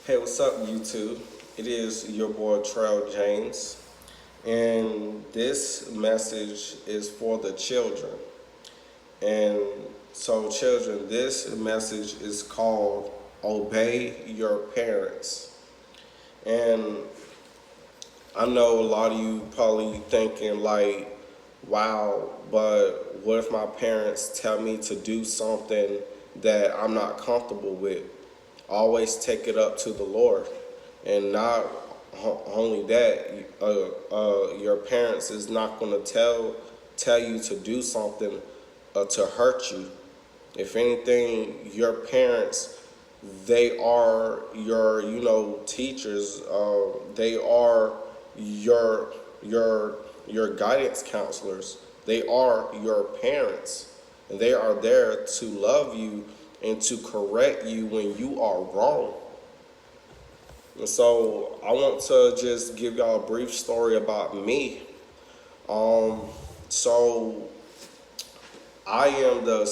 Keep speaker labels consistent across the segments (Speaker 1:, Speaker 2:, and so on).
Speaker 1: Hey, what's up, YouTube? It is your boy Trail James, and this message is for the children. And so, children, this message is called Obey Your Parents. And I know a lot of you probably thinking, like, wow, but what if my parents tell me to do something that I'm not comfortable with? Always take it up to the Lord. And not only that, your parents is not going to tell you to do something to hurt you. If anything, your parents, they are your teachers. They are your your guidance counselors. They are your parents, and they are there to love you and to correct you when you are wrong. And so I want to just give y'all a brief story about me. So I am the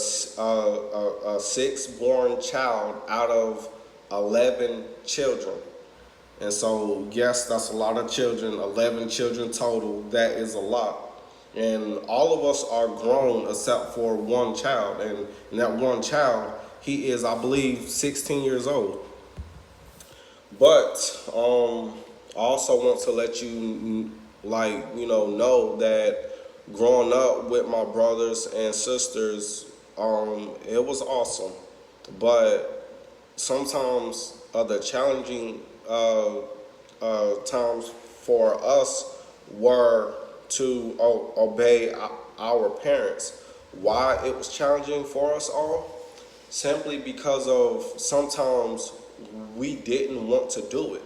Speaker 1: sixth born child out of 11 children. And so, yes, that's a lot of children, 11 children total. That is a lot. And all of us are grown except for one child. And that one child, he is, I believe, 16 years old. But I also want to let you, know that growing up with my brothers and sisters, it was awesome. But sometimes the challenging times for us were to obey our parents. Why it was challenging for us all? Simply because of sometimes we didn't want to do it.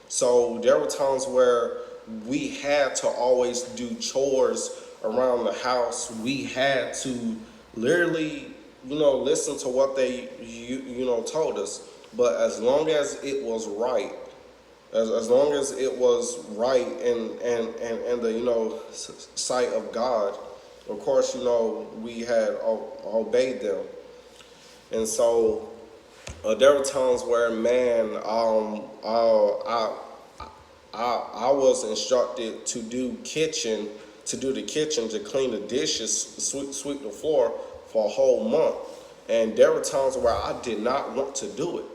Speaker 1: So there were times where we had to always do chores around the house. We had to literally, listen to what they, told us. But as long as it was right, as long as it was right and the sight of God, of course, we had obeyed them. And so there were times where, man, I was instructed to do the kitchen, to clean the dishes, sweep the floor for a whole month. And there were times where I did not want to do it,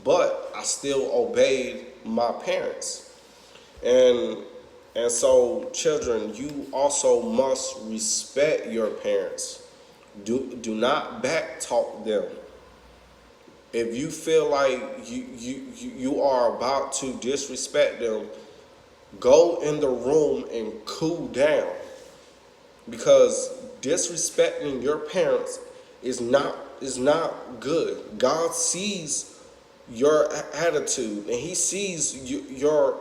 Speaker 1: but I still obeyed my parents. And so, children, you also must respect your parents. Do not backtalk them. If you feel like you are about to disrespect them, go in the room and cool down. Because disrespecting your parents is not good. God sees your attitude, and He sees your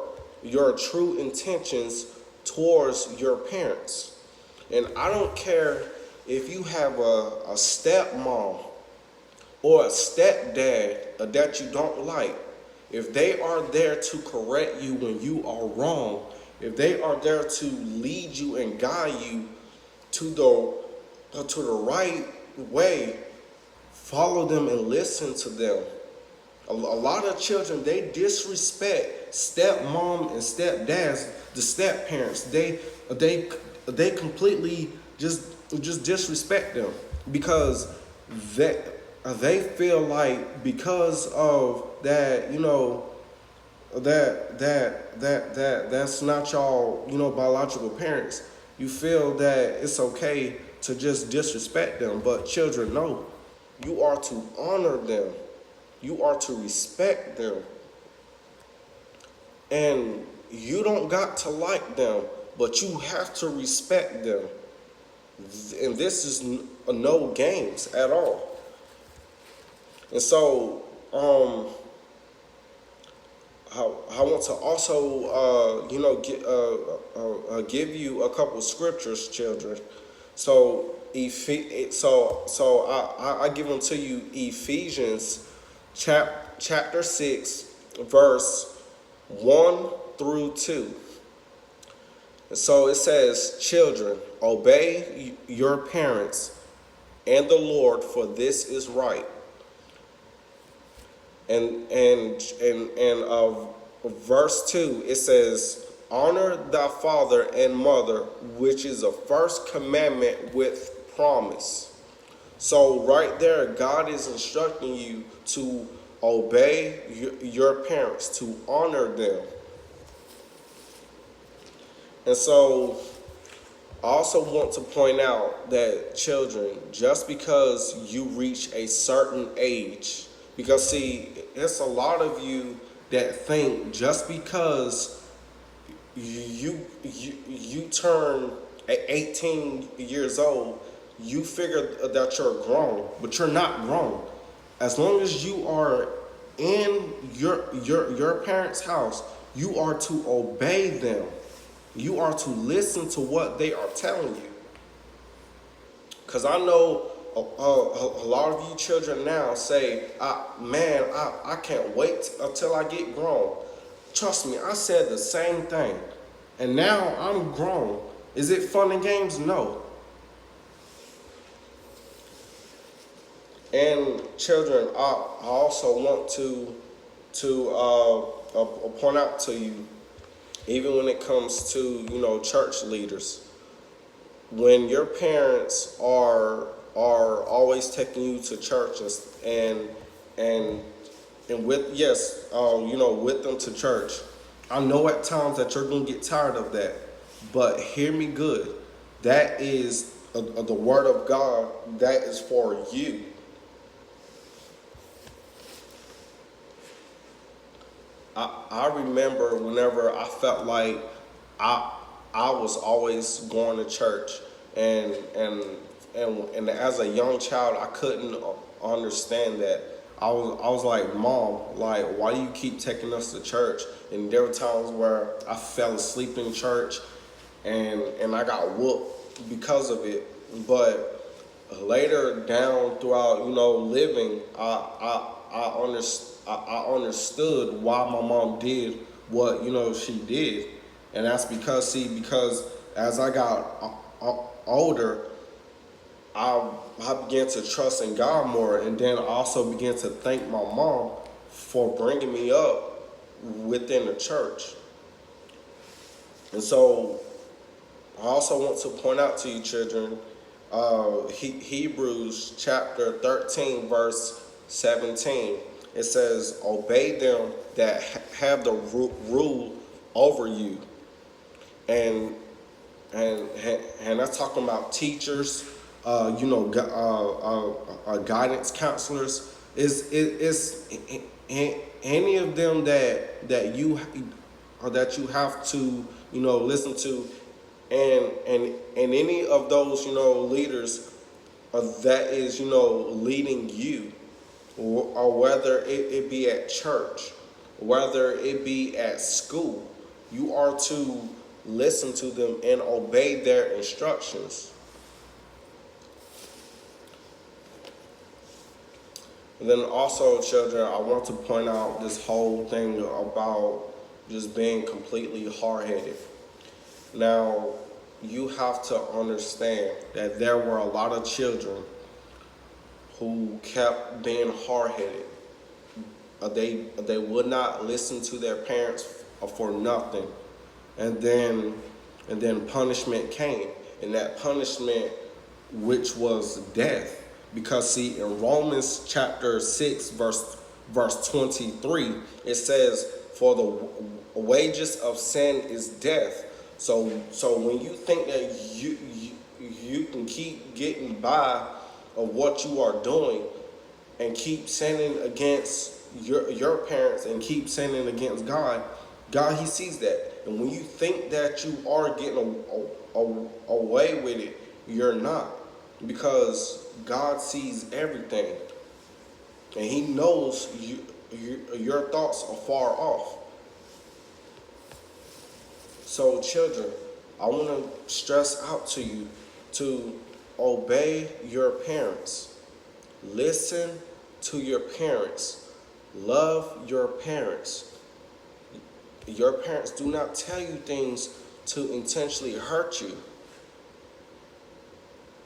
Speaker 1: true intentions towards your parents. And I don't care if you have a stepmom or a stepdad that you don't like. If they are there to correct you when you are wrong, if they are there to lead you and guide you to the right way, follow them and listen to them. A lot of children, they disrespect stepmom and stepdads, the step parents. They completely just disrespect them because they feel like because of that, that's not y'all, biological parents. You feel that it's okay to just disrespect them. But children, no. You are to honor them. You are to respect them. And you don't got to like them, but you have to respect them. And this is no games at all. And so, I want to also, give you a couple scriptures, children. So, I give them to you Ephesians chapter 6, verse 1 through 2. And so it says, children, obey your parents and the Lord, for this is right. And verse 2, it says, honor thy father and mother, which is the first commandment with promise. So right there, God is instructing you to obey your parents, to honor them. And so I also want to point out that children, just because you reach a certain age, because see, it's a lot of you that think just because you turn 18 years old, you figure that you're grown, but you're not grown. As long as you are in your parents' house, you are to obey them. You are to listen to what they are telling you. Because I know a lot of you children now say, I can't wait until I get grown. Trust me, I said the same thing. And now I'm grown. Is it fun and games? No. And children, I also want to point out to you, even when it comes to church leaders, when your parents are always taking you to churches and with with them to church, I know at times that you're gonna get tired of that, but hear me good. That is the word of God. That is for you. I remember whenever I felt like I was always going to church, and as a young child I couldn't understand that. I was like, Mom, like, why do you keep taking us to church? And there were times where I fell asleep in church, and I got whooped because of it. But later down throughout living, I understood why my mom did what she did, and that's because as I got older, I began to trust in God more, and then I also began to thank my mom for bringing me up within the church. And so I also want to point out to you children, Hebrews chapter 13 verse 17. It says, obey them that have the rule over you. And that's talking about teachers, guidance counselors. Is any of them that you have to listen to, and any of those leaders that is leading you, or whether it be at church, whether it be at school, you are to listen to them and obey their instructions. And then also, children, I want to point out this whole thing about just being completely hard-headed. Now, you have to understand that there were a lot of children who kept being hard-headed. They would not listen to their parents for nothing. And then punishment came. And that punishment, which was death. Because see, in Romans chapter 6, verse 23, it says, for the wages of sin is death. So when you think that you can keep getting by of what you are doing and keep sinning against your parents and keep sinning against God, He sees that. And when you think that you are getting away with it, you're not. Because God sees everything. And He knows your thoughts are far off. So children, I want to stress out to you to obey your parents. Listen to your parents. Love your parents. Your parents do not tell you things to intentionally hurt you.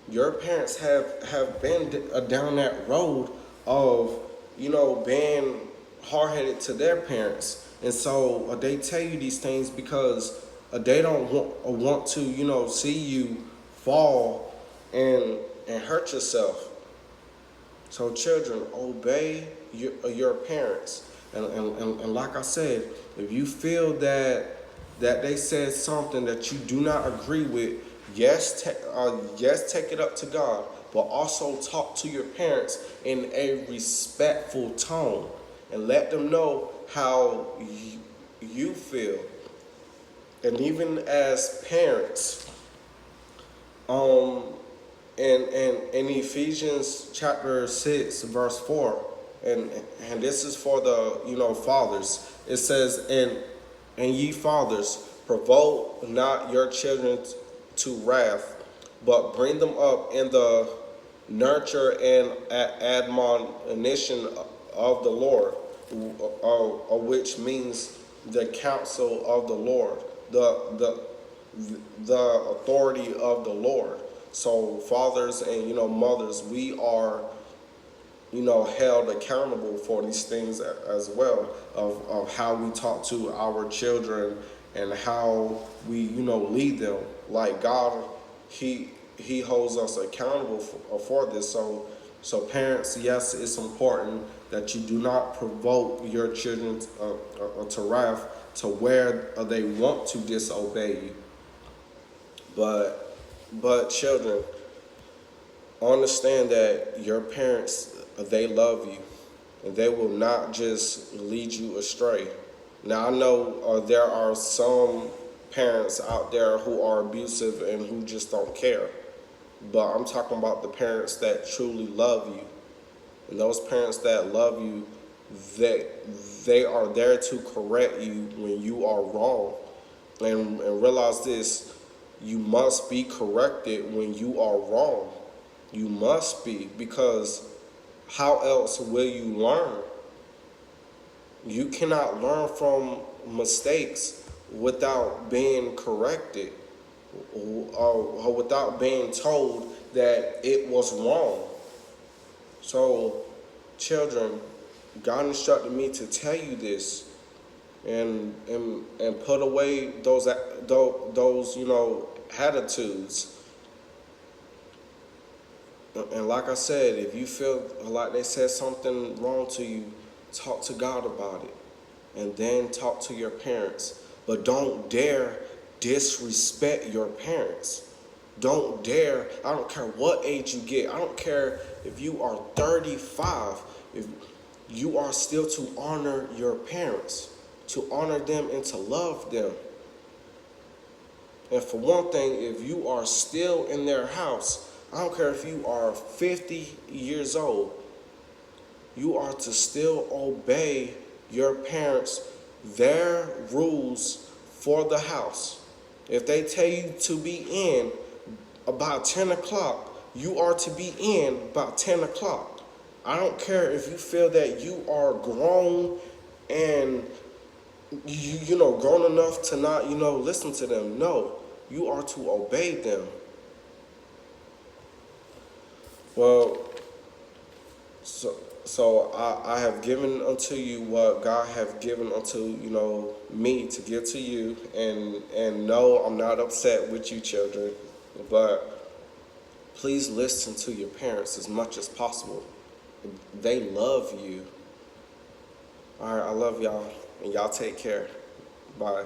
Speaker 1: Your parents have been down that road of, being hard-headed to their parents, and so they tell you these things because they don't want to, see you fall and hurt yourself. So children, obey your parents, and like I said, if you feel that they said something that you do not agree with, yes, take it up to God, but also talk to your parents in a respectful tone and let them know how you feel. And even as parents, in Ephesians chapter 6, verse 4, and this is for the fathers. It says, and ye fathers, provoke not your children to wrath, but bring them up in the nurture and admonition of the Lord, which means the counsel of the Lord, the authority of the Lord. So fathers and mothers, we are held accountable for these things as well, of how we talk to our children and how we lead them. Like God, he holds us accountable for this. So parents, yes, it's important that you do not provoke your children to wrath to where they want to disobey you. But children, understand that your parents, they love you, and they will not just lead you astray. Now, I know there are some parents out there who are abusive and who just don't care, but I'm talking about the parents that truly love you. And those parents that love you, they are there to correct you when you are wrong. And realize this, you must be corrected when you are wrong. You must be, because how else will you learn? You cannot learn from mistakes without being corrected or without being told that it was wrong. So, children, God instructed me to tell you this, and put away those attitudes. And like I said, if you feel like they said something wrong to you, talk to God about it, and then talk to your parents. But don't dare disrespect your parents. Don't dare. I don't care what age you get. I don't care if you are 35. If you are still to honor your parents, to honor them and to love them. And for one thing, if you are still in their house, I don't care if you are 50 years old, you are to still obey your parents, their rules for the house. If they tell you to be in about 10 o'clock, you are to be in about 10 o'clock. I don't care if you feel that you are grown and grown enough to not, listen to them. No, you are to obey them. Well, so I have given unto you what God have given unto, me to give to you. And no, I'm not upset with you, children. But please listen to your parents as much as possible. They love you. All right, I love y'all. And y'all take care. Bye.